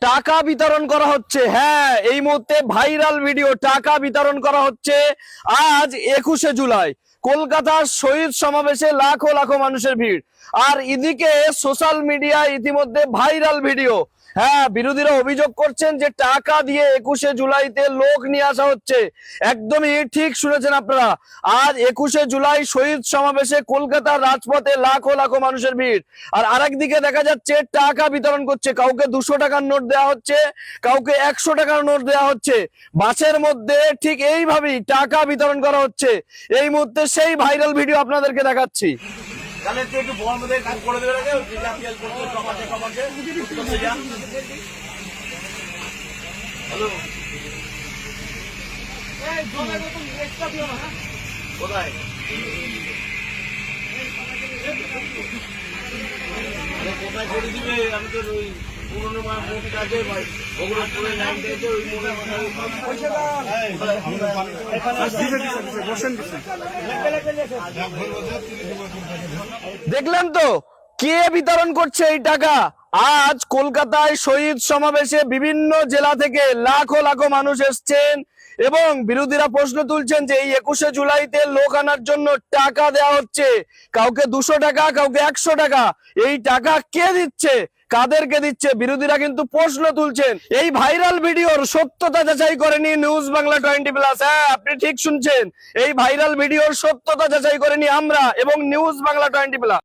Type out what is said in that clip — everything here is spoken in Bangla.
টাকা বিতরণ করা হচ্ছে। হ্যাঁ, এই মুহূর্তে ভাইরাল ভিডিও, টাকা বিতরণ করা হচ্ছে। আজ 21শে জুলাই কলকাতার শহীদ সমাবেশে লাখো লাখো মানুষের ভিড়। আর এদিকে সোশ্যাল মিডিয়ায় ইতিমধ্যে ভাইরাল ভিডিও। হ্যাঁ, বিরোধীরা অভিযোগ করছেন যে টাকা দিয়ে 21শে জুলাইতে লোক নিয়ে আসা হচ্ছে। একদমই ঠিক শুনেছেন আপনারা। আজ 21শে জুলাই শহীদ সমাবেশে কলকাতার রাজপথে লাখো লাখো মানুষের ভিড়। আর আরেকদিকে দেখা যাচ্ছে টাকা বিতরণ করছে। কাউকে 200 টাকার নোট দেওয়া হচ্ছে, কাউকে 100 টাকার নোট দেওয়া হচ্ছে। বাসের মধ্যে ঠিক এইভাবেই টাকা বিতরণ করা হচ্ছে। এই মুহূর্তে সেই ভাইরাল ভিডিও আপনাদেরকে দেখাচ্ছি। কোথায় করে দিবে? আমি তো ওই পুরোনো মুখটা আছে ভাই, ওগুলো পুরো নাম দিয়েছে ওই মনে দেখলেন তো কে বিতরণ করছে এই টাকা। আজ কলকাতায় শহীদ সমাবেশে বিভিন্ন জেলা থেকে লাখো লাখো মানুষ এসছেন এবং বিরোধীরা প্রশ্ন তুলছেন যে এই 21শে জুলাইতে লোক আনার জন্য টাকা দেওয়া হচ্ছে। কাউকে 200 টাকা, কাউকে 100 টাকা। এই টাকা কে দিচ্ছে, কাদেরকে দিচ্ছে? বিরোধীরা কিন্তু প্রশ্ন তুলছেন। এই ভাইরাল ভিডিওর সত্যতা যাচাই করেনি নিউজ বাংলা 20+। হ্যাঁ, আপনি ঠিক শুনছেন, এই ভাইরাল ভিডিওর সত্যতা যাচাই করেনি আমরা এবং নিউজ বাংলা 20+।